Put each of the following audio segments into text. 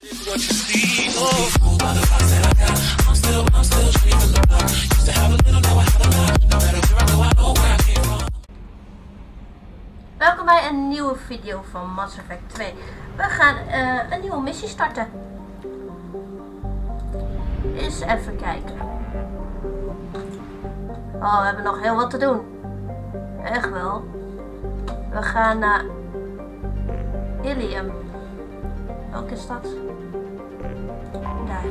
Welkom bij een nieuwe video van Mass Effect 2. We gaan een nieuwe missie starten. Eens even kijken. Oh, we hebben nog heel wat te doen. Echt wel. We gaan naar Ilium. Welke is dat? Daar.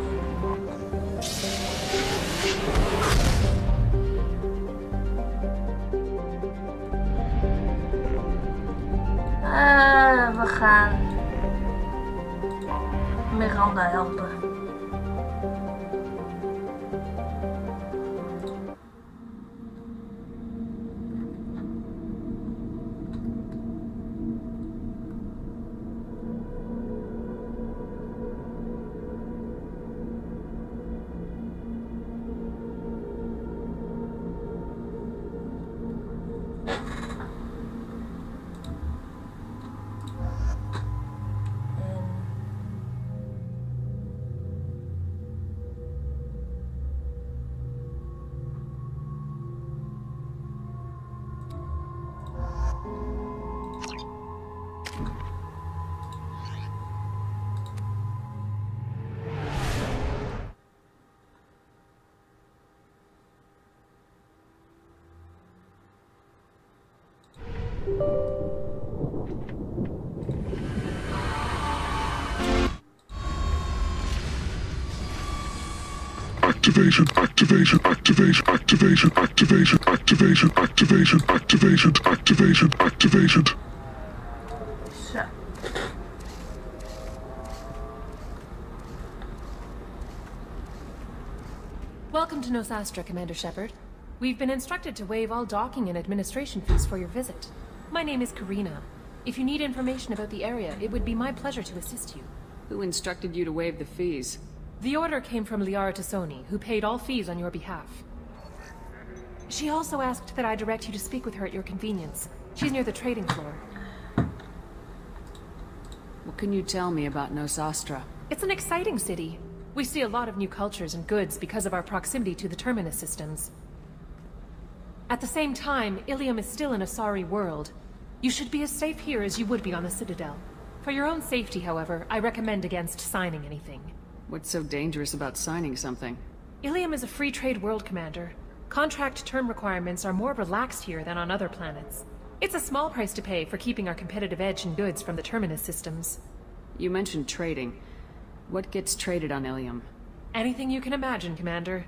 We gaan Miranda helpen. Activation. Zo. Welcome to Nosastra, Commander Shepard. We've been instructed to waive all docking and administration fees for your visit. My name is Karina. If you need information about the area, it would be my pleasure to assist you. Who instructed you to waive the fees? The order came from Liara Tassoni, who paid all fees on your behalf. She also asked that I direct you to speak with her at your convenience. She's near the trading floor. What can you tell me about Nosastra? It's an exciting city. We see a lot of new cultures and goods because of our proximity to the Terminus systems. At the same time, Ilium is still an Asari world. You should be as safe here as you would be on the Citadel. For your own safety, however, I recommend against signing anything. What's so dangerous about signing something? Ilium is a free trade world, Commander. Contract term requirements are more relaxed here than on other planets. It's a small price to pay for keeping our competitive edge in goods from the Terminus systems. You mentioned trading. What gets traded on Ilium? Anything you can imagine, Commander.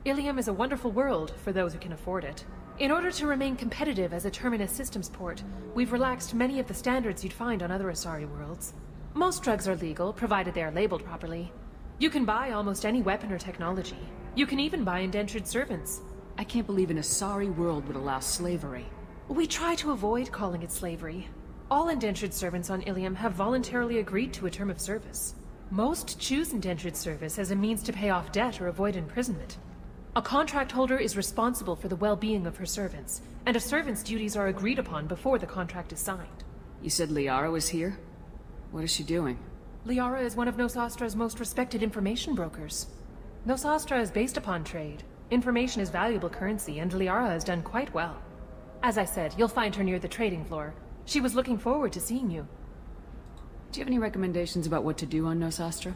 Ilium is a wonderful world for those who can afford it. In order to remain competitive as a Terminus systems port, we've relaxed many of the standards you'd find on other Asari worlds. Most drugs are legal, provided they are labeled properly. You can buy almost any weapon or technology. You can even buy indentured servants. I can't believe an Asari world would allow slavery. We try to avoid calling it slavery. All indentured servants on Ilium have voluntarily agreed to a term of service. Most choose indentured service as a means to pay off debt or avoid imprisonment. A contract holder is responsible for the well-being of her servants, and a servant's duties are agreed upon before the contract is signed. You said Liara was here? What is she doing? Liara is one of Nosastra's most respected information brokers. Nosastra is based upon trade. Information is valuable currency, and Liara has done quite well. As I said, you'll find her near the trading floor. She was looking forward to seeing you. Do you have any recommendations about what to do on Nosastra?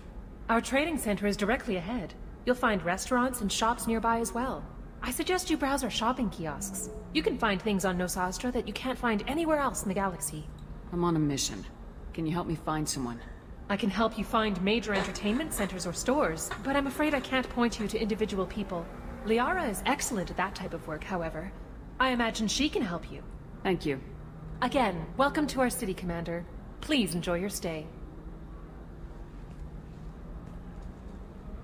Our trading center is directly ahead. You'll find restaurants and shops nearby as well. I suggest you browse our shopping kiosks. You can find things on Nosastra that you can't find anywhere else in the galaxy. I'm on a mission. Can you help me find someone? I can help you find major entertainment centers or stores, but I'm afraid I can't point you to individual people. Liara is excellent at that type of work, however. I imagine she can help you. Thank you. Again, welcome to our city, Commander. Please enjoy your stay.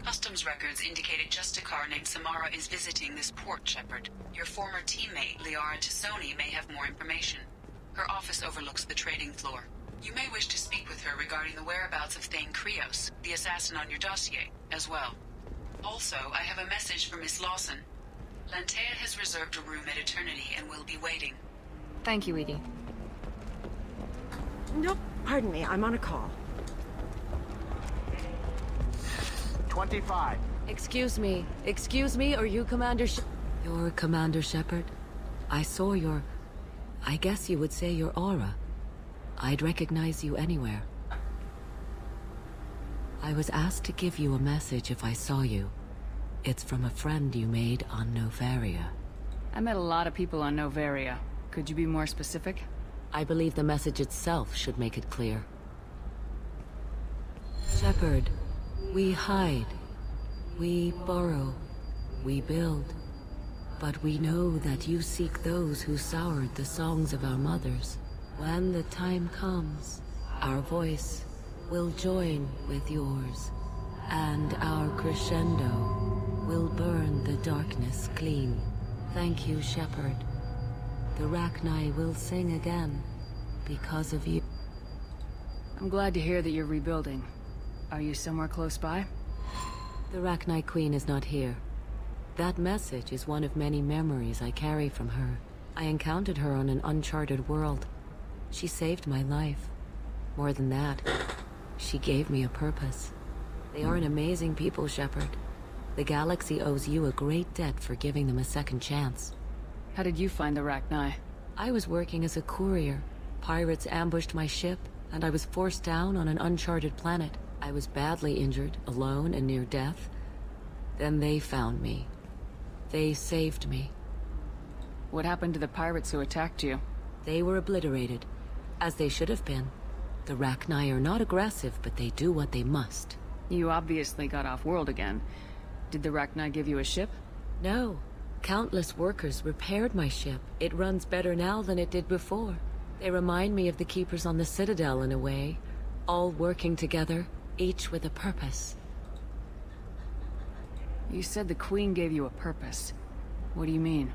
Customs records indicated just a car named Samara is visiting this port, Shepard. Your former teammate, Liara Tassoni, may have more information. Her office overlooks the trading floor. You may wish to speak with her regarding the whereabouts of Thane Krios, the assassin on your dossier, as well. Also, I have a message for Miss Lawson. Lantea has reserved a room at Eternity and will be waiting. Thank you, Edie. No, pardon me, I'm on a call. 25. Excuse me, are you You're Commander Shepard? I saw your... I guess you would say your aura. I'd recognize you anywhere. I was asked to give you a message if I saw you. It's from a friend you made on Novaria. I met a lot of people on Novaria. Could you be more specific? I believe the message itself should make it clear. Shepard, we hide. We borrow. We build. But we know that you seek those who soured the songs of our mothers. When the time comes, our voice will join with yours, and our crescendo will burn the darkness clean. Thank you, Shepard. The Rachni will sing again because of you. I'm glad to hear that you're rebuilding. Are you somewhere close by? The Rachni Queen is not here. That message is one of many memories I carry from her. I encountered her on an uncharted world. She saved my life. More than that, she gave me a purpose. They are an amazing people, Shepard. The galaxy owes you a great debt for giving them a second chance. How did you find the Rachni? I was working as a courier. Pirates ambushed my ship, and I was forced down on an uncharted planet. I was badly injured, alone and near death. Then they found me. They saved me. What happened to the pirates who attacked you? They were obliterated, as they should have been. The Rachni are not aggressive, but they do what they must. You obviously got off-world again. Did the Rachni give you a ship? No. Countless workers repaired my ship. It runs better now than it did before. They remind me of the Keepers on the Citadel in a way. All working together, each with a purpose. You said the Queen gave you a purpose. What do you mean?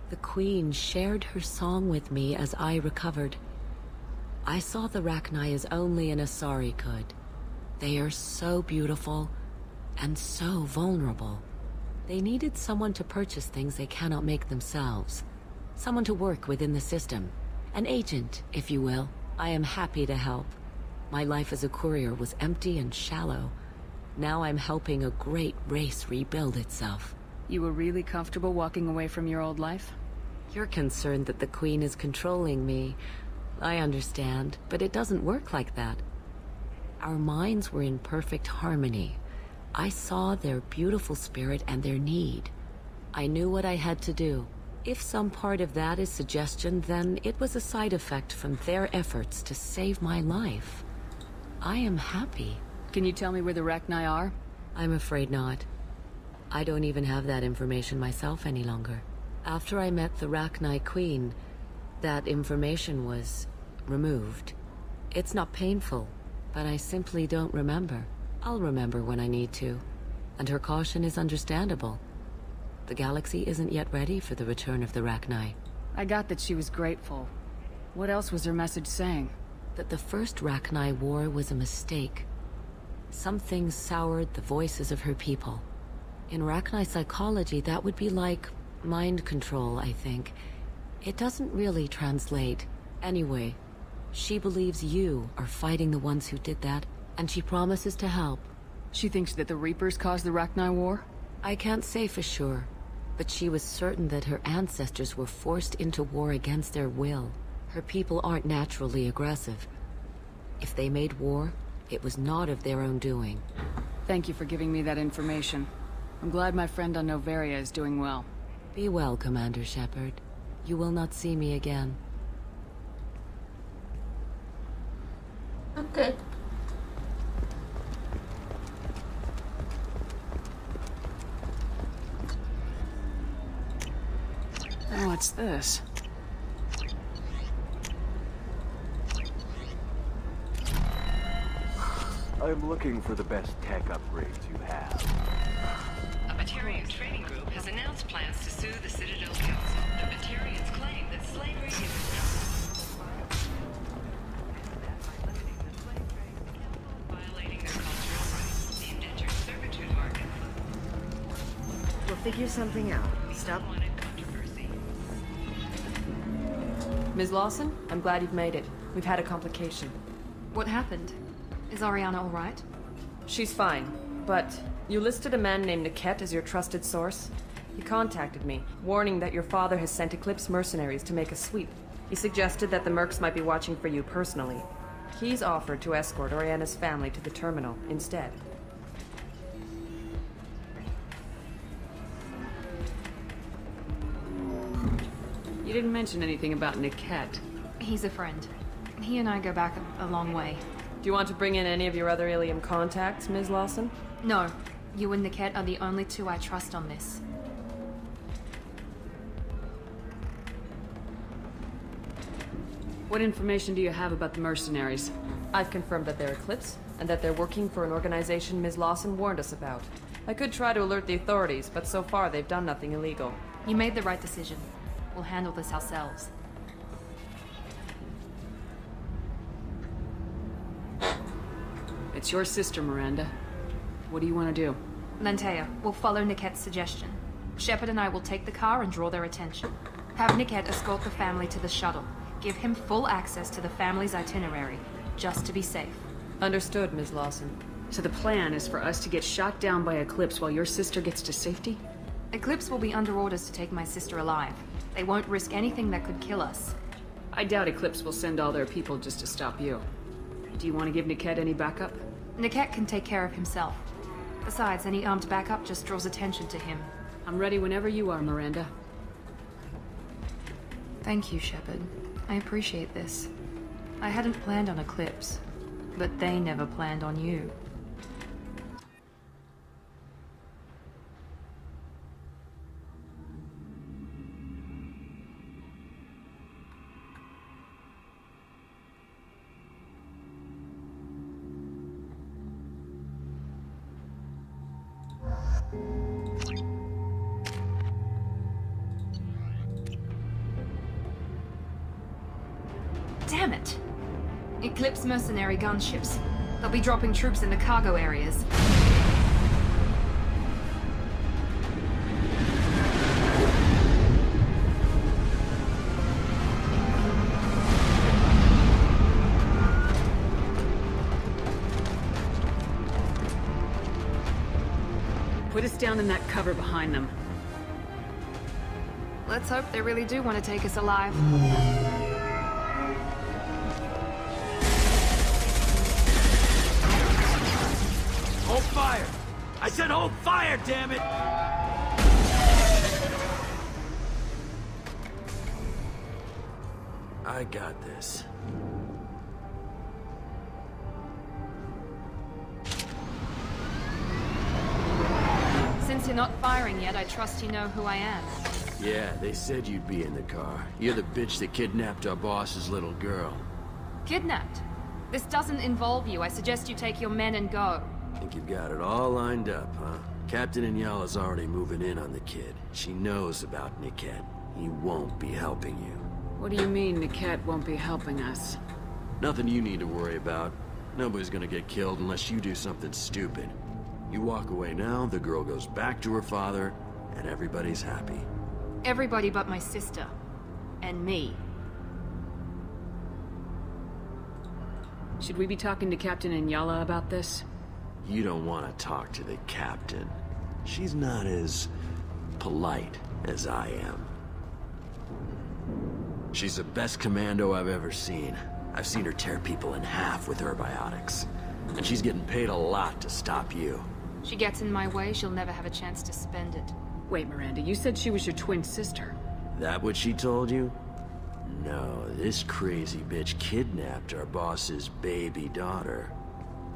The Queen shared her song with me as I recovered. I saw the Rachni as only an Asari could. They are so beautiful and so vulnerable. They needed someone to purchase things they cannot make themselves. Someone to work within the system. An agent, if you will. I am happy to help. My life as a courier was empty and shallow. Now I'm helping a great race rebuild itself. You were really comfortable walking away from your old life? You're concerned that the Queen is controlling me. I understand, but it doesn't work like that. Our minds were in perfect harmony. I saw their beautiful spirit and their need. I knew what I had to do. If some part of that is suggestion, then it was a side effect from their efforts to save my life. I am happy. Can you tell me where the Rachni are? I'm afraid not. I don't even have that information myself any longer. After I met the Rachni Queen, that information was removed. It's not painful, but I simply don't remember. I'll remember when I need to, and her caution is understandable. The galaxy isn't yet ready for the return of the Rachni. I got that she was grateful. What else was her message saying? That the first Rachni war was a mistake. Some things soured the voices of her people. In Rachni psychology, that would be like mind control, I think. It doesn't really translate. Anyway, she believes you are fighting the ones who did that, and she promises to help. She thinks that the Reapers caused the Rachni War? I can't say for sure, but she was certain that her ancestors were forced into war against their will. Her people aren't naturally aggressive. If they made war, it was not of their own doing. Thank you for giving me that information. I'm glad my friend on Novaria is doing well. Be well, Commander Shepard. You will not see me again. Okay. And what's this? I'm looking for the best tech upgrades you have. A Batarian trading group has announced plans to sue the Citadel Council. The Batarians claim that slavery is violating their cultural rights. The indentured servitude market. We'll figure something out. Stop. Wanted controversy. Ms. Lawson, I'm glad you've made it. We've had a complication. What happened? Is Ariana all right? She's fine, But you listed a man named Niket as your trusted source. He contacted me, warning that your father has sent Eclipse mercenaries to make a sweep. He suggested that the mercs might be watching for you personally. He's offered to escort Oriana's family to the terminal instead. You didn't mention anything about Niket. He's a friend. He and I go back a long way. Do you want to bring in any of your other Ilium contacts, Ms. Lawson? No. You and Niket are the only two I trust on this. What information do you have about the mercenaries? I've confirmed that they're Eclipse, and that they're working for an organization Ms. Lawson warned us about. I could try to alert the authorities, but so far they've done nothing illegal. You made the right decision. We'll handle this ourselves. It's your sister, Miranda. What do you want to do? Lantea, we'll follow Niket's suggestion. Shepard and I will take the car and draw their attention. Have Niket escort the family to the shuttle. Give him full access to the family's itinerary, just to be safe. Understood, Ms. Lawson. So the plan is for us to get shot down by Eclipse while your sister gets to safety? Eclipse will be under orders to take my sister alive. They won't risk anything that could kill us. I doubt Eclipse will send all their people just to stop you. Do you want to give Niket any backup? Niket can take care of himself. Besides, any armed backup just draws attention to him. I'm ready whenever you are, Miranda. Thank you, Shepard. I appreciate this. I hadn't planned on Eclipse, but they never planned on you. Damn it! Eclipse mercenary gunships. They'll be dropping troops in the cargo areas. Put us down in that cover behind them. Let's hope they really do want to take us alive. Hold fire! I said hold fire, damn it! I got this. Since you're not firing yet, I trust you know who I am. Yeah, they said you'd be in the car. You're the bitch that kidnapped our boss's little girl. Kidnapped? This doesn't involve you. I suggest you take your men and go. Think you've got it all lined up, huh? Captain Inyala's already moving in on the kid. She knows about Niket. He won't be helping you. What do you mean Niket won't be helping us? Nothing you need to worry about. Nobody's gonna get killed unless you do something stupid. You walk away now, the girl goes back to her father, and everybody's happy. Everybody but my sister. And me. Should we be talking to Captain Inyala about this? You don't want to talk to the captain. She's not as polite as I am. She's the best commando I've ever seen. I've seen her tear people in half with her biotics. And she's getting paid a lot to stop you. She gets in my way, she'll never have a chance to spend it. Wait, Miranda, you said she was your twin sister. That what she told you? No, this crazy bitch kidnapped our boss's baby daughter.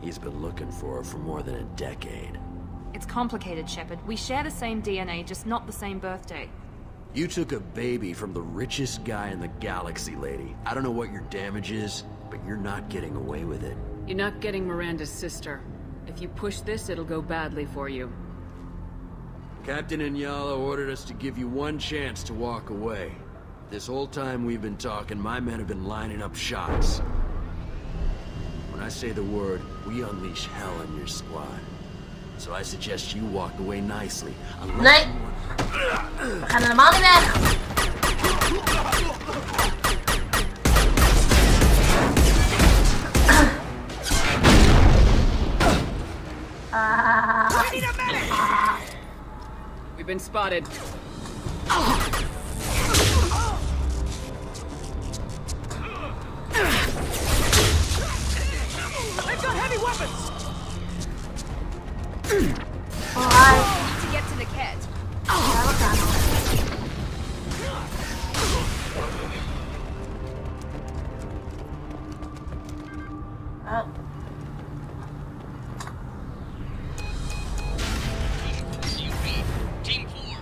He's been looking for her for more than a decade. It's complicated, Shepard. We share the same DNA, just not the same birthday. You took a baby from the richest guy in the galaxy, lady. I don't know what your damage is, but you're not getting away with it. You're not getting Miranda's sister. If you push this, it'll go badly for you. Captain Inyala ordered us to give you one chance to walk away. This whole time we've been talking, my men have been lining up shots. When I say the word, we unleash hell in your squad. So I suggest you walk away nicely. Nee, we gaan helemaal niet weg. We've been spotted. They've got heavy weapons! Need to get to the cat. Team 4.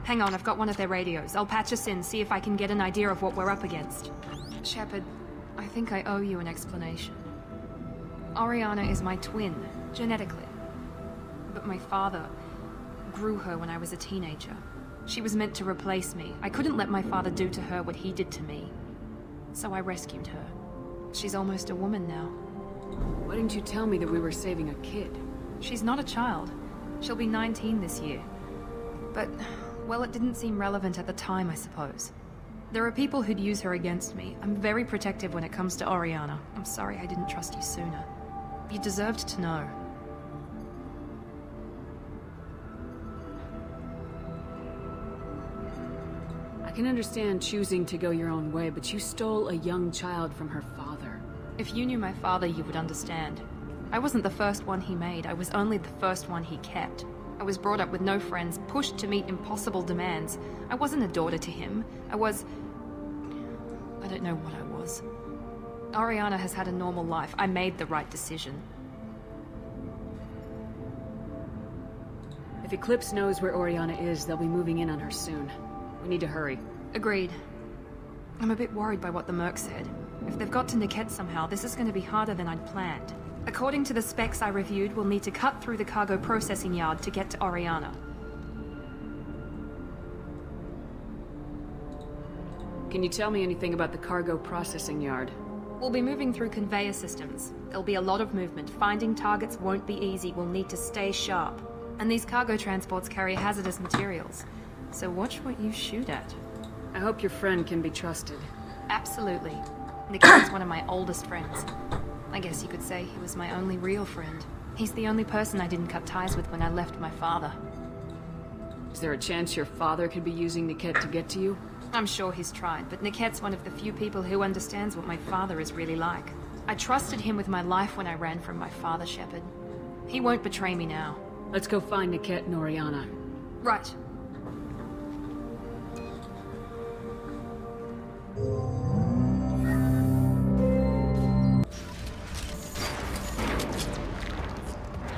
Hang on, I've got one of their radios. I'll patch us in, see if I can get an idea of what we're up against. Shepard, I think I owe you an explanation. Oriana is my twin, genetically. But my father grew her when I was a teenager. She was meant to replace me. I couldn't let my father do to her what he did to me. So I rescued her. She's almost a woman now. Why didn't you tell me that we were saving a kid? She's not a child. She'll be 19 this year. But, well, it didn't seem relevant at the time, I suppose. There are people who'd use her against me. I'm very protective when it comes to Oriana. I'm sorry I didn't trust you sooner. You deserved to know. I can understand choosing to go your own way, but you stole a young child from her father. If you knew my father, you would understand. I wasn't the first one he made. I was only the first one he kept. I was brought up with no friends, pushed to meet impossible demands. I wasn't a daughter to him. I don't know what I was. Oriana has had a normal life. I made the right decision. If Eclipse knows where Oriana is, they'll be moving in on her soon. We need to hurry. Agreed. I'm a bit worried by what the Merc said. If they've got to Niket somehow, this is going to be harder than I'd planned. According to the specs I reviewed, we'll need to cut through the cargo processing yard to get to Oriana. Can you tell me anything about the cargo processing yard? We'll be moving through conveyor systems. There'll be a lot of movement. Finding targets won't be easy. We'll need to stay sharp. And these cargo transports carry hazardous materials. So watch what you shoot at. I hope your friend can be trusted. Absolutely. Niket's one of my oldest friends. I guess you could say he was my only real friend. He's the only person I didn't cut ties with when I left my father. Is there a chance your father could be using Niket to get to you? I'm sure he's tried, but Niket's one of the few people who understands what my father is really like. I trusted him with my life when I ran from my father, Shepard. He won't betray me now. Let's go find Niket and Oriana. Right.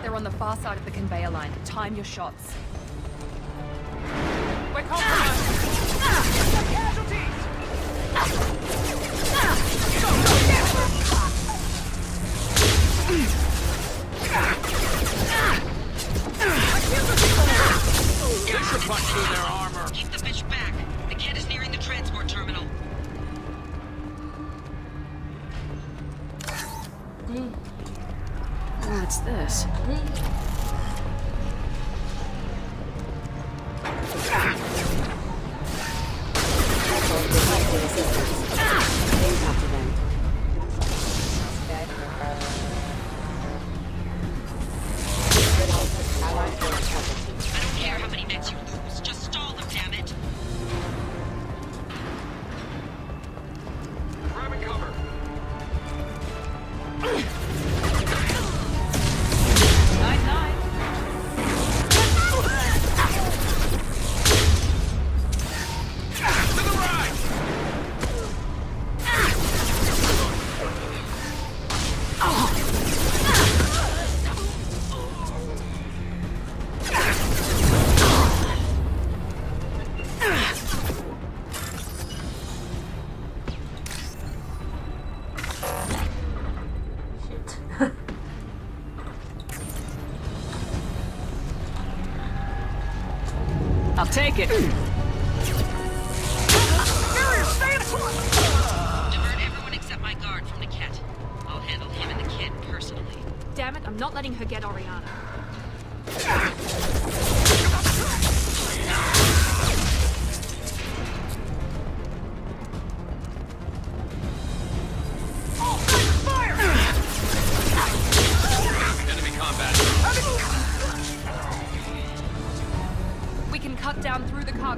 They're on the far side of the conveyor line. Time your shots. We're compromised! Some casualties! Get your punch through their armor! Keep the bitch back. The kid is nearing the transport terminal. What's this? I don't care how many meds you lose. Just stall them, damn it. Grabbing cover! I'll take it. Divert everyone except my guard from the cat. I'll handle him and the kid personally. Damn it, I'm not letting her get Oriana.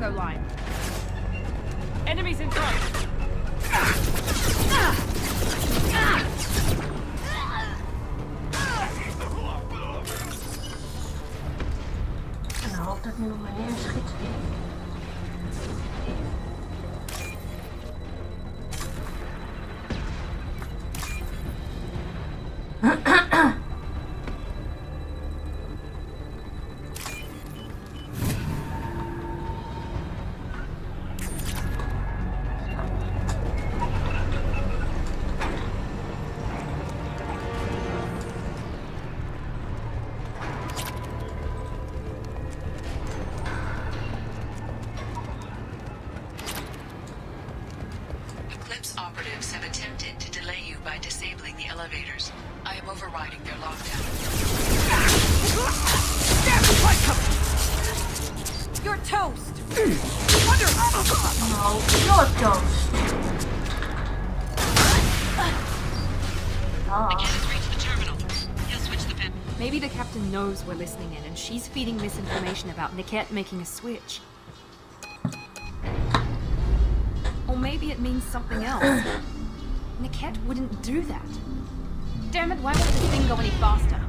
cargo line. Enemies in front! En altijd nu nog maar neerschieten. Eclipse operatives have attempted to delay you by disabling the elevators. I am overriding their lockdown. You're toast! No, you're toast. Niket has reached the terminal. He'll switch the pin. Maybe the captain knows we're listening in and she's feeding misinformation about Niket making a switch. Or maybe it means something else. Niket wouldn't do that. Damn it, why won't this thing go any faster?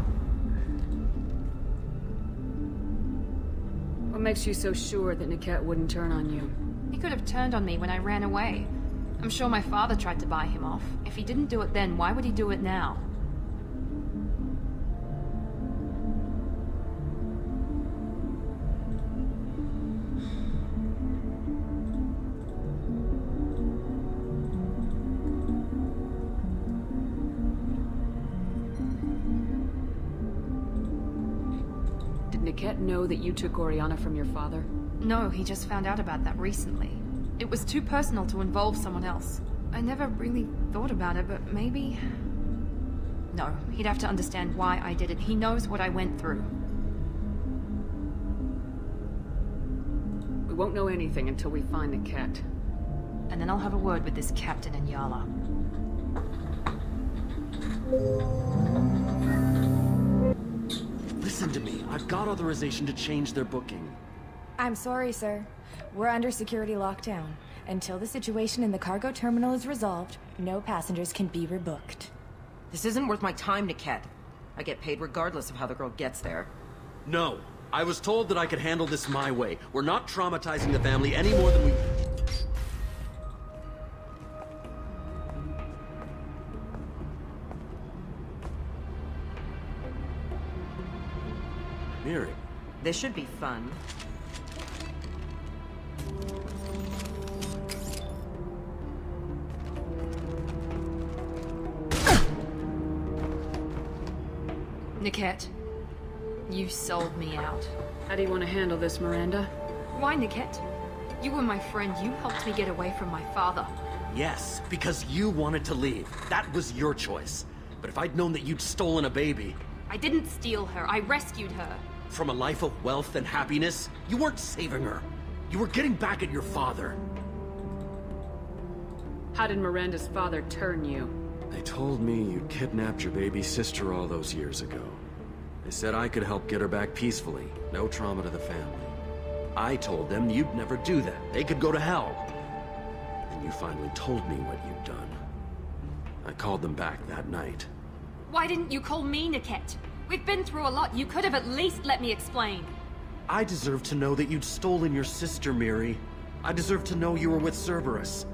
What makes you so sure that Niket wouldn't turn on you? He could have turned on me when I ran away. I'm sure my father tried to buy him off. If he didn't do it then, why would he do it now? Did Niket know that you took Oriana from your father? No, he just found out about that recently. It was too personal to involve someone else. I never really thought about it, but maybe... No, he'd have to understand why I did it. He knows what I went through. We won't know anything until we find Niket. And then I'll have a word with this captain in Yala. Listen to me. I've got authorization to change their booking. I'm sorry, sir. We're under security lockdown. Until the situation in the cargo terminal is resolved, no passengers can be rebooked. This isn't worth my time, Niket. I get paid regardless of how the girl gets there. No. I was told that I could handle this my way. We're not traumatizing the family any more than we... Miri. This should be fun. Niket, you sold me out. How do you want to handle this, Miranda? Why, Niket? You were my friend. You helped me get away from my father. Yes, because you wanted to leave. That was your choice. But if I'd known that you'd stolen a baby... I didn't steal her. I rescued her. From a life of wealth and happiness, you weren't saving her. You were getting back at your father. How did Miranda's father turn you? They told me you'd kidnapped your baby sister all those years ago. They said I could help get her back peacefully. No trauma to the family. I told them you'd never do that. They could go to hell. And you finally told me what you'd done. I called them back that night. Why didn't you call me, Niket? We've been through a lot. You could have at least let me explain. I deserve to know that you'd stolen your sister, Miri. I deserve to know you were with Cerberus.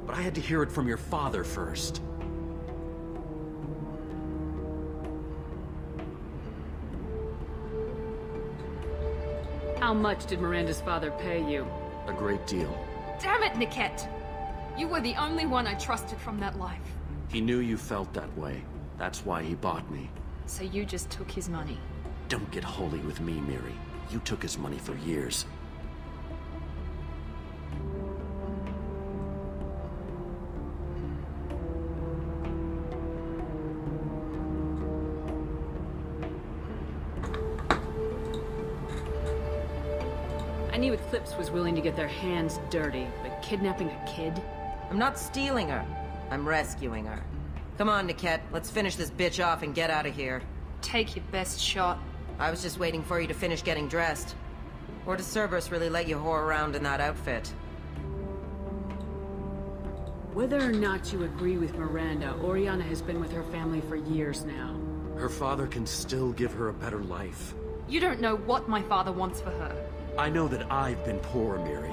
But I had to hear it from your father first. How much did Miranda's father pay you? A great deal. Damn it, Niket! You were the only one I trusted from that life. He knew you felt that way. That's why he bought me. So you just took his money? Don't get holy with me, Miri. You took his money for years. I knew Eclipse was willing to get their hands dirty, but kidnapping a kid? I'm not stealing her. I'm rescuing her. Come on, Niket. Let's finish this bitch off and get out of here. Take your best shot. I was just waiting for you to finish getting dressed. Or does Cerberus really let you whore around in that outfit? Whether or not you agree with Miranda, Oriana has been with her family for years now. Her father can still give her a better life. You don't know what my father wants for her. I know that I've been poor, Miri.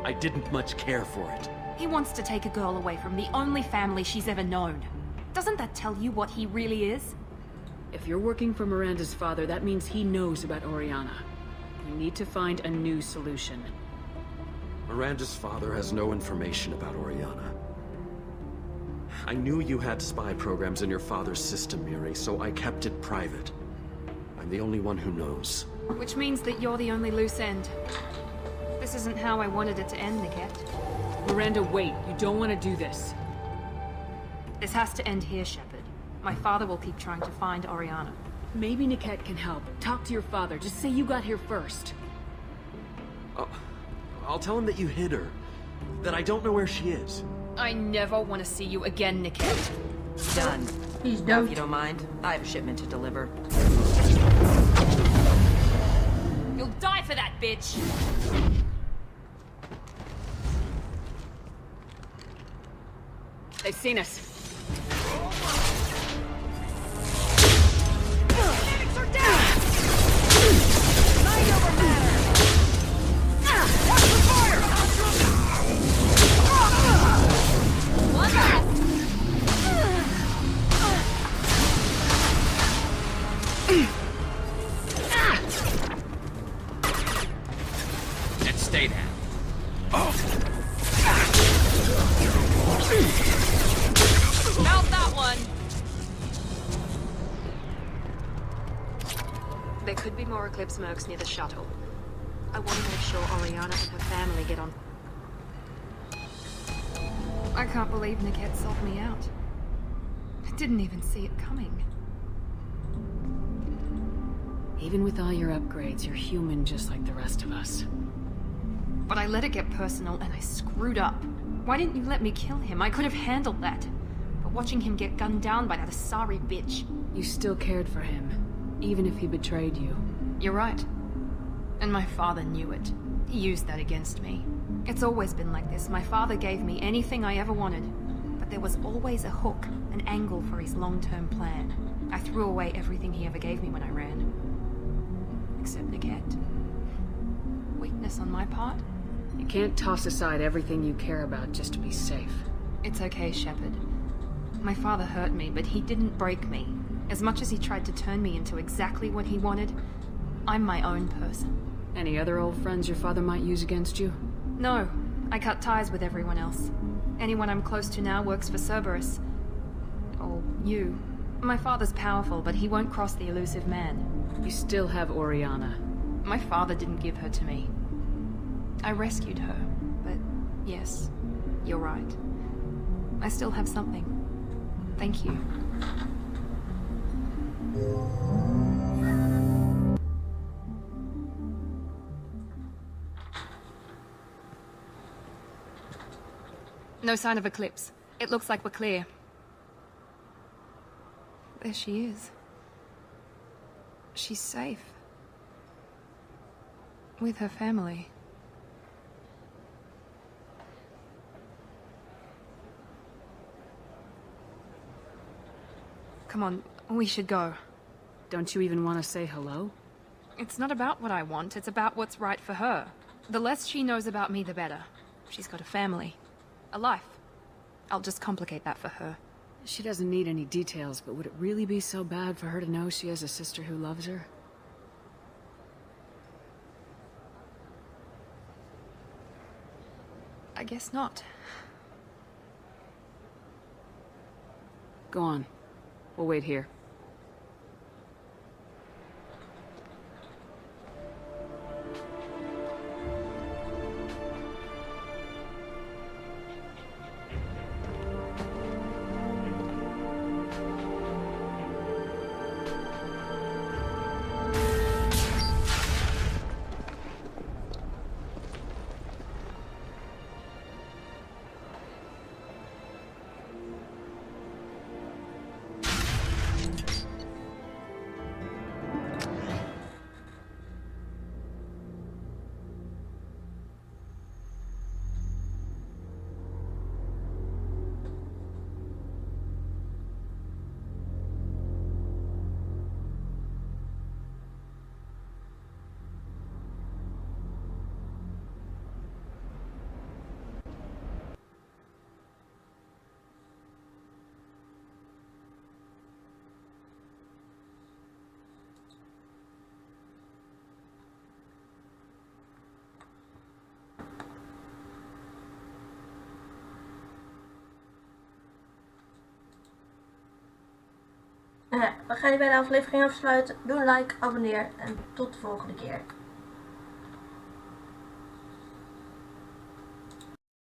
I didn't much care for it. He wants to take a girl away from the only family she's ever known. Doesn't that tell you what he really is? If you're working for Miranda's father, that means he knows about Oriana. We need to find a new solution. Miranda's father has no information about Oriana. I knew you had spy programs in your father's system, Miri, so I kept it private. I'm the only one who knows. Which means that you're the only loose end. This isn't how I wanted it to end, Niket. Miranda, wait. You don't want to do this. This has to end here, Shepard. My father will keep trying to find Oriana. Maybe Niket can help. Talk to your father. Just say you got here first. I'll tell him that you hid her. That I don't know where she is. I never want to see you again, Niket. Done. He's Now, done. if you don't mind, I have a shipment to deliver. You'll die for that, bitch! They've seen us. Phoenix are down! Mind over matter! Watch the fire! One left! Let's stay there. Mount that one! There could be more Eclipse mercs near the shuttle. I want to make sure Oriana and her family get on. I can't believe Niket sold me out. I didn't even see it coming. Even with all your upgrades, you're human just like the rest of us. But I let it get personal and I screwed up. Why didn't you let me kill him? I could have handled that. But watching him get gunned down by that Asari bitch. You still cared for him, even if he betrayed you. You're right. And my father knew it. He used that against me. It's always been like this. My father gave me anything I ever wanted. But there was always a hook, an angle for his long-term plan. I threw away everything he ever gave me when I ran. Except Niket. Weakness on my part? You can't toss aside everything you care about just to be safe. It's okay, Shepard. My father hurt me, but he didn't break me. As much as he tried to turn me into exactly what he wanted, I'm my own person. Any other old friends your father might use against you? No, I cut ties with everyone else. Anyone I'm close to now works for Cerberus. Or you. My father's powerful, but he won't cross the elusive man. You still have Oriana. My father didn't give her to me. I rescued her, but yes, you're right. I still have something. Thank you. No sign of Eclipse. It looks like we're clear. There she is. She's safe. With her family. Come on, we should go. Don't you even want to say hello? It's not about what I want, it's about what's right for her. The less she knows about me, the better. She's got a family. A life. I'll just complicate that for her. She doesn't need any details, but would it really be so bad for her to know she has a sister who loves her? I guess not. Go on. We'll wait here. We gaan hier bij de aflevering afsluiten. Doe een like, abonneer en tot de volgende keer.